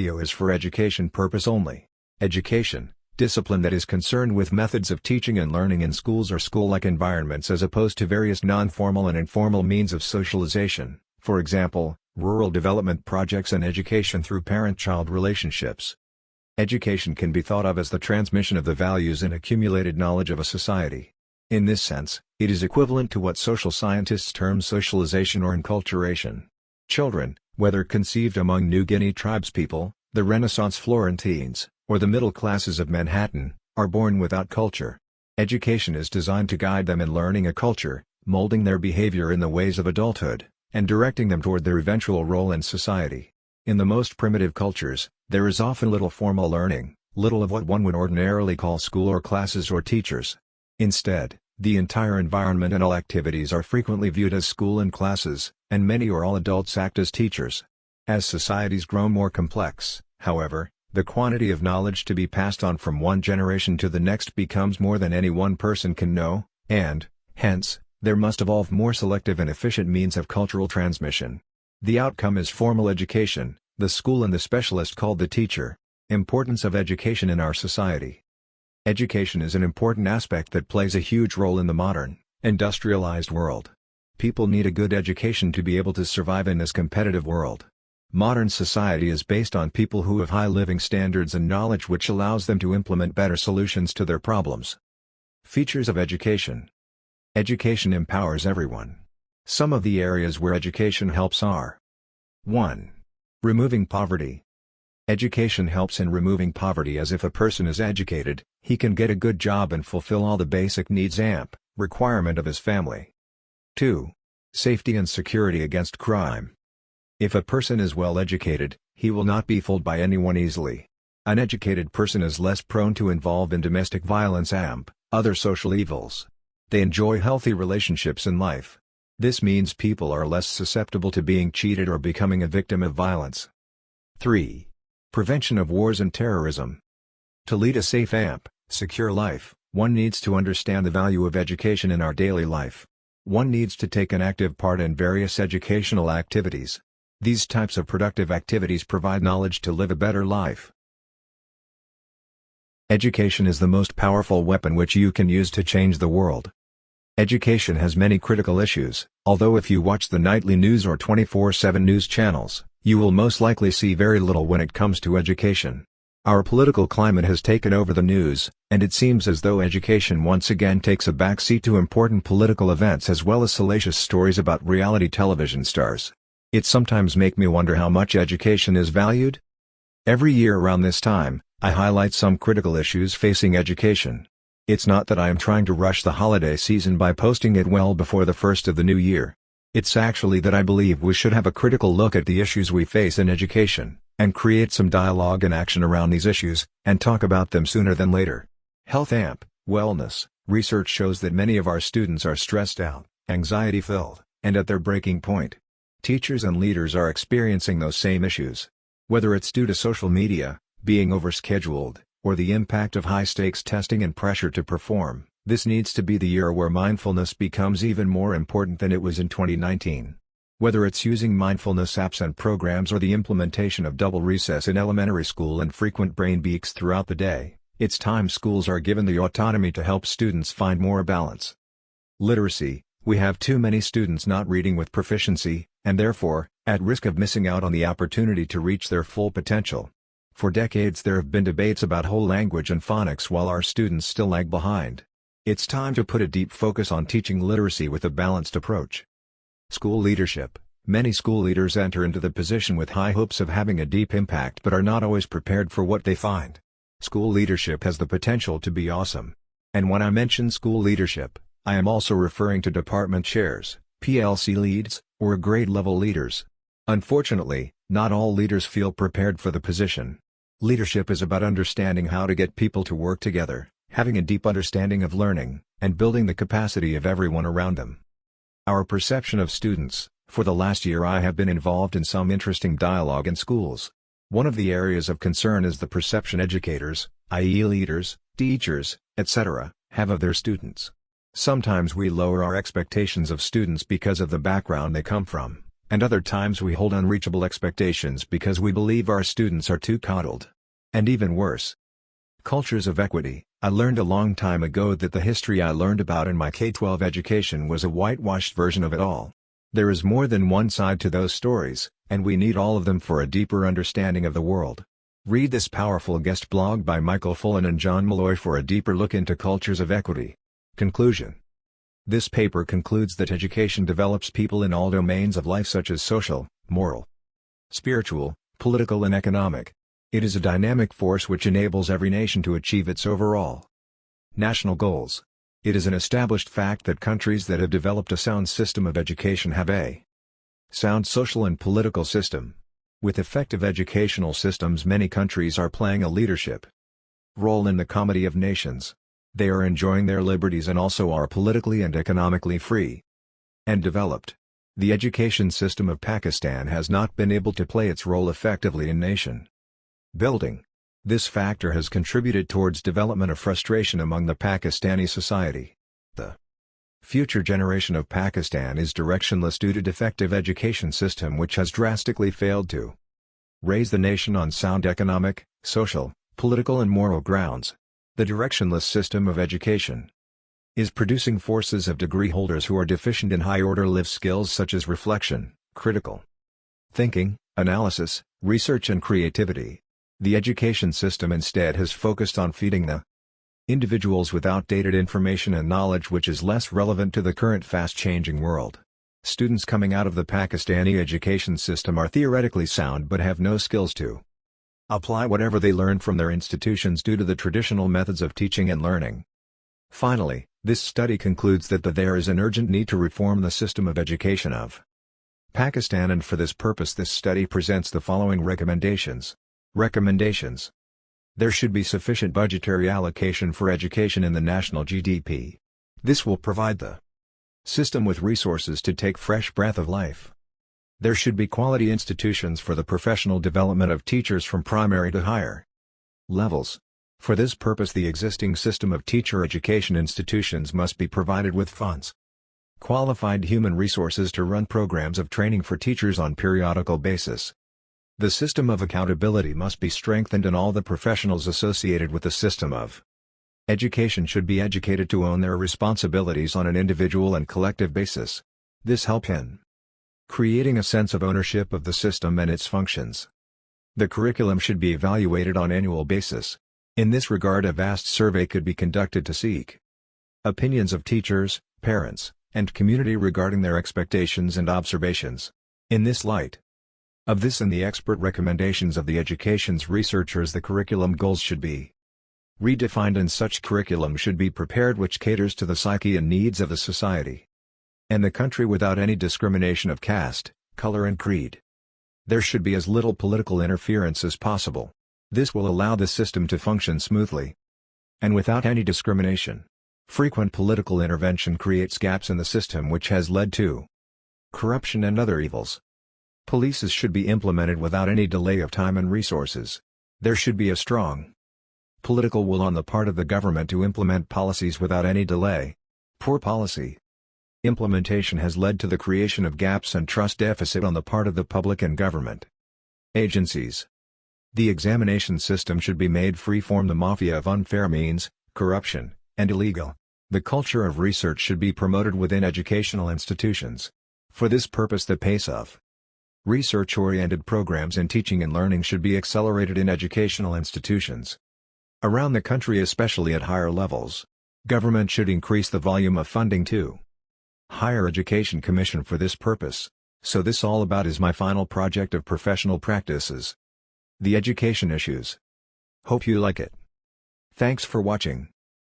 is for education purpose only. Education, discipline that is concerned with methods of teaching and learning in schools or school-like environments as opposed to various non-formal and informal means of socialization, for example, rural development projects and education through parent-child relationships. Education can be thought of as the transmission of the values and accumulated knowledge of a society. In this sense, it is equivalent to what social scientists term socialization or enculturation. Children, whether conceived among New Guinea tribespeople, the Renaissance Florentines, or the middle classes of Manhattan, are born without culture. Education is designed to guide them in learning a culture, molding their behavior in the ways of adulthood, and directing them toward their eventual role in society. In the most primitive cultures, there is often little formal learning, little of what one would ordinarily call school or classes or teachers. Instead, the entire environment and all activities are frequently viewed as school and classes, and many or all adults act as teachers. As societies grow more complex, however, the quantity of knowledge to be passed on from one generation to the next becomes more than any one person can know, and, hence, there must evolve more selective and efficient means of cultural transmission. The outcome is formal education, the school and the specialist called the teacher. Importance of education in our society. Education is an important aspect that plays a huge role in the modern, industrialized world. People need a good education to be able to survive in this competitive world. Modern society is based on people who have high living standards and knowledge which allows them to implement better solutions to their problems. Features of education. Education empowers everyone. Some of the areas where education helps are: 1. Removing poverty. Education helps in removing poverty, as if a person is educated, he can get a good job and fulfill all the basic needs and requirement of his family. 2. Safety and security against crime. If a person is well educated, he will not be fooled by anyone easily. An educated person is less prone to involve in domestic violence and other social evils. They enjoy healthy relationships in life. This means people are less susceptible to being cheated or becoming a victim of violence. 3. Prevention of wars and terrorism. To lead a safe and secure life, one needs to understand the value of education in our daily life. One needs to take an active part in various educational activities. These types of productive activities provide knowledge to live a better life. Education is the most powerful weapon which you can use to change the world. Education has many critical issues, although if you watch the nightly news or 24/7 news channels, you will most likely see very little when it comes to education. Our political climate has taken over the news, and it seems as though education once again takes a backseat to important political events as well as salacious stories about reality television stars. It sometimes makes me wonder how much education is valued. Every year around this time, I highlight some critical issues facing education. It's not that I am trying to rush the holiday season by posting it well before the first of the new year. It's actually that I believe we should have a critical look at the issues we face in education, and create some dialogue and action around these issues, and talk about them sooner than later. Health and wellness. Research shows that many of our students are stressed out, anxiety-filled, and at their breaking point. Teachers and leaders are experiencing those same issues. Whether it's due to social media, being overscheduled, or the impact of high-stakes testing and pressure to perform, this needs to be the year where mindfulness becomes even more important than it was in 2019. Whether it's using mindfulness apps and programs or the implementation of double recess in elementary school and frequent brain breaks throughout the day, it's time schools are given the autonomy to help students find more balance. Literacy. We have too many students not reading with proficiency, and therefore, at risk of missing out on the opportunity to reach their full potential. For decades there have been debates about whole language and phonics while our students still lag behind. It's time to put a deep focus on teaching literacy with a balanced approach. School leadership. Many school leaders enter into the position with high hopes of having a deep impact but are not always prepared for what they find. School leadership has the potential to be awesome. And when I mention school leadership, I am also referring to department chairs, PLC leads, or grade-level leaders. Unfortunately, not all leaders feel prepared for the position. Leadership is about understanding how to get people to work together, having a deep understanding of learning, and building the capacity of everyone around them. Our perception of students. For the last year I have been involved in some interesting dialogue in schools. One of the areas of concern is the perception educators, i.e. leaders, teachers, etc., have of their students. Sometimes we lower our expectations of students because of the background they come from, And other times we hold unreachable expectations because we believe our students are too coddled. And even worse. Cultures of equity. I learned a long time ago that the history I learned about in my K-12 education was a whitewashed version of it all. There is more than one side to those stories, and we need all of them for a deeper understanding of the world. Read this powerful guest blog by Michael Fullen and John Malloy for a deeper look into cultures of equity. Conclusion. This paper concludes that education develops people in all domains of life such as social, moral, spiritual, political and economic. It is a dynamic force which enables every nation to achieve its overall national goals. It is an established fact that countries that have developed a sound system of education have a sound social and political system. With effective educational systems, many countries are playing a leadership role in the comity of nations. They are enjoying their liberties and also are politically and economically free and developed. The education system of Pakistan has not been able to play its role effectively in nation building. This factor has contributed towards development of frustration among the Pakistani society. The future generation of Pakistan is directionless due to defective education system which has drastically failed to raise the nation on sound economic, social, political and moral grounds. The directionless system of education is producing forces of degree holders who are deficient in high-order life skills such as reflection, critical thinking, analysis, research and creativity. The education system instead has focused on feeding the individuals with outdated information and knowledge which is less relevant to the current fast-changing world. Students coming out of the Pakistani education system are theoretically sound but have no skills to apply whatever they learn from their institutions due to the traditional methods of teaching and learning. Finally, this study concludes that there is an urgent need to reform the system of education of Pakistan, and for this purpose this study presents the following recommendations. Recommendations. There should be sufficient budgetary allocation for education in the national GDP. This will provide the system with resources to take fresh breath of life. There should be quality institutions for the professional development of teachers from primary to higher levels. For this purpose the existing system of teacher education institutions must be provided with funds, qualified human resources to run programs of training for teachers on periodical basis. The system of accountability must be strengthened and all the professionals associated with the system of education should be educated to own their responsibilities on an individual and collective basis. This helps in creating a sense of ownership of the system and its functions. The curriculum should be evaluated on annual basis. In this regard a vast survey could be conducted to seek opinions of teachers, parents, and community regarding their expectations and observations. In this light of this and the expert recommendations of the education's researchers, the curriculum goals should be redefined and such curriculum should be prepared which caters to the psyche and needs of the society and the country without any discrimination of caste, color and creed. There should be as little political interference as possible. This will allow the system to function smoothly and without any discrimination. Frequent political intervention creates gaps in the system which has led to corruption and other evils. Policies should be implemented without any delay of time and resources. There should be a strong political will on the part of the government to implement policies without any delay. Poor policy implementation has led to the creation of gaps and trust deficit on the part of the public and government agencies. The examination system should be made free from the mafia of unfair means, corruption, and illegal. The culture of research should be promoted within educational institutions. For this purpose the pace of research-oriented programs in teaching and learning should be accelerated in educational institutions around the country, especially at higher levels. Government should increase the volume of funding to Higher Education Commission for this purpose. So this all about is my final project of professional practices. The education issues. Hope you like it. Thanks for watching.